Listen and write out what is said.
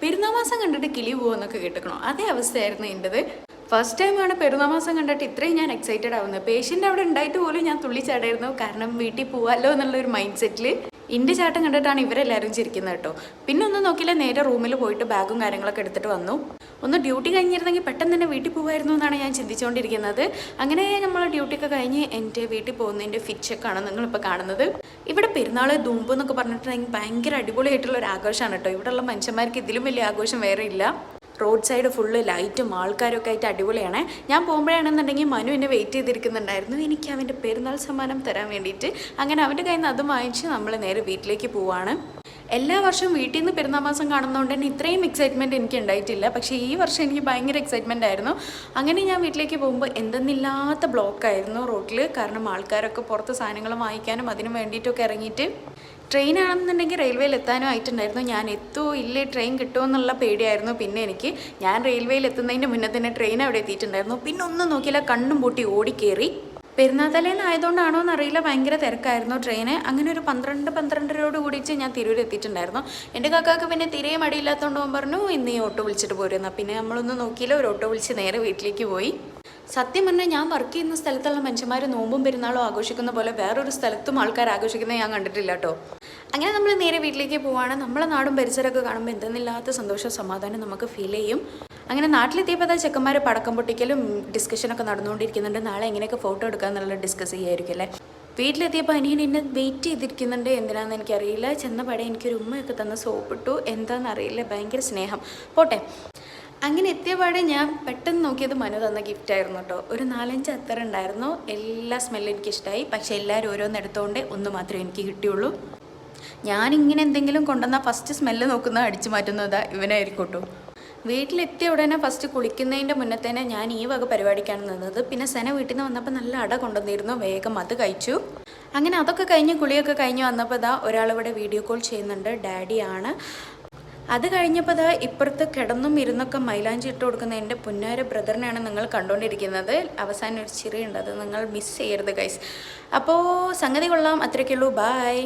പെരുന്നാമാസം കണ്ടിട്ട് കിളി പോകുമെന്നൊക്കെ കേട്ടിക്കണോ? അതേ അവസ്ഥയായിരുന്നു എൻ്റെത്. ഫസ്റ്റ് ടൈമാണ് പെരുന്നാമാസം കണ്ടിട്ട് ഇത്രയും ഞാൻ എക്സൈറ്റഡ് ആവുന്നത്. പേഷ്യൻ്റ് അവിടെ ഉണ്ടായിട്ട് പോലും ഞാൻ തുള്ളിച്ചാടായിരുന്നു. കാരണം വീട്ടിൽ പോവാമല്ലോ എന്നുള്ളൊരു മൈൻഡ് സെറ്റിൽ എൻ്റെ ചാട്ടം കണ്ടിട്ടാണ് ഇവരെല്ലാവരും ചിരിക്കുന്നത് കേട്ടോ. പിന്നെ ഒന്നും നോക്കില്ല, നേരെ റൂമിൽ പോയിട്ട് ബാഗും കാര്യങ്ങളൊക്കെ എടുത്തിട്ട് വന്നു. ഒന്ന് ഡ്യൂട്ടി കഴിഞ്ഞിരുന്നെങ്കിൽ പെട്ടെന്ന് തന്നെ വീട്ടിൽ പോകുമായിരുന്നു എന്നാണ് ഞാൻ ചിന്തിച്ചുകൊണ്ടിരിക്കുന്നത്. അങ്ങനെ നമ്മൾ ഡ്യൂട്ടിയൊക്കെ കഴിഞ്ഞ് എൻ്റെ വീട്ടിൽ പോകുന്നതിൻ്റെ ഫിച്ചൊക്കെയാണ് നിങ്ങളിപ്പോൾ കാണുന്നത്. ഇവിടെ പെരുന്നാൾ ധൂമ്പ് എന്നൊക്കെ പറഞ്ഞിട്ടുണ്ടെങ്കിൽ ഭയങ്കര അടിപൊളിയായിട്ടുള്ള ഒരു ആഘോഷമാണ് കേട്ടോ. ഇവിടെയുള്ള മനുഷ്യന്മാർക്ക് ഇതിലും വലിയ ആഘോഷം വേറെ ഇല്ല. റോഡ് സൈഡ് ഫുള്ള് ലൈറ്റും ആൾക്കാരും ഒക്കെ ആയിട്ട് അടിപൊളിയാണ്. ഞാൻ പോകുമ്പോഴാണെന്നുണ്ടെങ്കിൽ മനു എന്നെ വെയിറ്റ് ചെയ്തിരിക്കുന്നുണ്ടായിരുന്നു, എനിക്ക് അവൻ്റെ പെരുന്നാൾ സമ്മാനം തരാൻ വേണ്ടിയിട്ട്. അങ്ങനെ അവൻ്റെ കയ്യിൽ നിന്ന് അതും വാങ്ങിച്ച് നമ്മൾ നേരെ വീട്ടിലേക്ക് പോവാണ്. എല്ലാ വർഷവും വീട്ടിൽ നിന്ന് പെരുന്നാൾ മാസം കാണുന്നതുകൊണ്ട് തന്നെ ഇത്രയും എക്സൈറ്റ്മെൻറ്റ് എനിക്ക് ഉണ്ടായിട്ടില്ല. പക്ഷേ ഈ വർഷം എനിക്ക് ഭയങ്കര എക്സൈറ്റ്മെൻ്റ് ആയിരുന്നു. അങ്ങനെ ഞാൻ വീട്ടിലേക്ക് പോകുമ്പോൾ എന്തെന്നില്ലാത്ത ബ്ലോക്കായിരുന്നു റോഡിൽ. കാരണം ആൾക്കാരൊക്കെ പുറത്ത് സാധനങ്ങൾ വാങ്ങിക്കാനും അതിനും വേണ്ടിയിട്ടൊക്കെ ഇറങ്ങിയിട്ട്. ട്രെയിൻ ആണെന്നുണ്ടെങ്കിൽ റെയിൽവേയിൽ എത്താനും ആയിട്ടുണ്ടായിരുന്നു. ഞാൻ എത്തുമോ ഇല്ലേ, ട്രെയിൻ കിട്ടുമോ എന്നുള്ള പേടിയായിരുന്നു. പിന്നെ എനിക്ക് ഞാൻ റെയിൽവേയിൽ എത്തുന്നതിൻ്റെ മുന്നേ തന്നെ ട്രെയിൻ അവിടെ എത്തിയിട്ടുണ്ടായിരുന്നു. പിന്നെ ഒന്നും നോക്കിയില്ല, കണ്ണും പൂട്ടി ഓടിക്കേറി. പെരുന്നാൾ തലേന്നായതുകൊണ്ടാണോ എന്നറിയില്ല, ഭയങ്കര തിരക്കായിരുന്നു ട്രെയിന്. അങ്ങനെ ഒരു 12-12:30 കൂടിയിട്ട് ഞാൻ തിരൂർ എത്തിയിട്ടുണ്ടായിരുന്നു. എൻ്റെ കാക്കാക്ക് പിന്നെ തിരയും അടിയില്ലാത്തതുകൊണ്ട് പോകാൻ പറഞ്ഞു ഇന്ന് ഈ ഓട്ടോ വിളിച്ചിട്ട് പോരുന്ന. പിന്നെ നമ്മളൊന്നും നോക്കിയില്ല, ഒരു ഓട്ടോ വിളിച്ച് നേരെ വീട്ടിലേക്ക് പോയി. സത്യം പറഞ്ഞാൽ ഞാൻ വർക്ക് ചെയ്യുന്ന സ്ഥലത്തുള്ള മനുഷ്യന്മാർ നോമ്പും പെരുന്നാളും ആഘോഷിക്കുന്ന പോലെ വേറൊരു സ്ഥലത്തും ആൾക്കാർ ആഘോഷിക്കുന്നത് ഞാൻ കണ്ടിട്ടില്ല കേട്ടോ. അങ്ങനെ നമ്മൾ നേരെ വീട്ടിലേക്ക് പോവാണ്. നമ്മളെ നാടും പരിസരമൊക്കെ കാണുമ്പോൾ എന്തെന്നില്ലാത്ത സന്തോഷവും സമാധാനം നമുക്ക് ഫീൽ ചെയ്യും. അങ്ങനെ നാട്ടിലെത്തിയപ്പോൾ അതാ ചെക്കന്മാർ പടക്കം പൊട്ടിക്കലും ഡിസ്കഷനൊക്കെ നടന്നുകൊണ്ടിരിക്കുന്നുണ്ട്. നാളെ എങ്ങനെയൊക്കെ ഫോട്ടോ എടുക്കുക എന്നുള്ളത് ഡിസ്കസ് ചെയ്യായിരിക്കും അല്ലേ. വീട്ടിലെത്തിയപ്പോൾ അനിയൻ എന്നെ വെയിറ്റ് ചെയ്തിരിക്കുന്നുണ്ട്. എന്തിനാണെന്ന് എനിക്കറിയില്ല. ചെന്ന പടം എനിക്കൊരു ഉമ്മയൊക്കെ തന്ന സോപ്പിട്ടു. എന്താണെന്നറിയില്ല, ഭയങ്കര സ്നേഹം. പോട്ടെ. അങ്ങനെ എത്തിയപാടെ ഞാൻ പെട്ടെന്ന് നോക്കിയത് മനു തന്ന ഗിഫ്റ്റായിരുന്നു കേട്ടോ. ഒരു 4-5 അത്തർ ഉണ്ടായിരുന്നു. എല്ലാ സ്മെല്ലും എനിക്കിഷ്ടമായി. പക്ഷേ എല്ലാവരും ഓരോന്ന് എടുത്തുകൊണ്ട് ഒന്ന് മാത്രമേ എനിക്ക് കിട്ടിയുള്ളൂ. ഞാനിങ്ങനെ എന്തെങ്കിലും കൊണ്ടുവന്നാൽ ഫസ്റ്റ് സ്മെല്ല് നോക്കുന്ന അടിച്ചു മാറ്റുന്നതാ ഇവനായിരിക്കും കേട്ടോ. വീട്ടിലെത്തിയ ഉടനെ ഫസ്റ്റ് കുളിക്കുന്നതിൻ്റെ മുന്നേ തന്നെ ഞാൻ ഈ വക പരിപാടിക്കാണ് നിന്നത്. പിന്നെ സെന വീട്ടിൽ നിന്ന് വന്നപ്പോൾ നല്ല അട കൊണ്ടുവന്നിരുന്നു. വേഗം അത് കഴിച്ചു. അങ്ങനെ അതൊക്കെ കഴിഞ്ഞ് കുളിയൊക്കെ കഴിഞ്ഞ് വന്നപ്പോൾ ഇതാ ഒരാളിവിടെ വീഡിയോ കോൾ ചെയ്യുന്നുണ്ട്. ഡാഡിയാണ്. അത് കഴിഞ്ഞപ്പോൾ ഇതാ ഇപ്പുറത്ത് കിടന്നും ഇരുന്നൊക്കെ മൈലാഞ്ചി ഇട്ട് കൊടുക്കുന്ന എൻ്റെ പുന്നാര ബ്രദറിനെയാണ് നിങ്ങൾ കണ്ടുകൊണ്ടിരിക്കുന്നത്. അവസാനം ഒരു ചിരിയുണ്ട്, അത് നിങ്ങൾ മിസ് ചെയ്യരുത് ഗൈസ്. അപ്പോൾ സംഗതി കൊള്ളാം. അത്രയ്ക്കുള്ളൂ. ബായ്.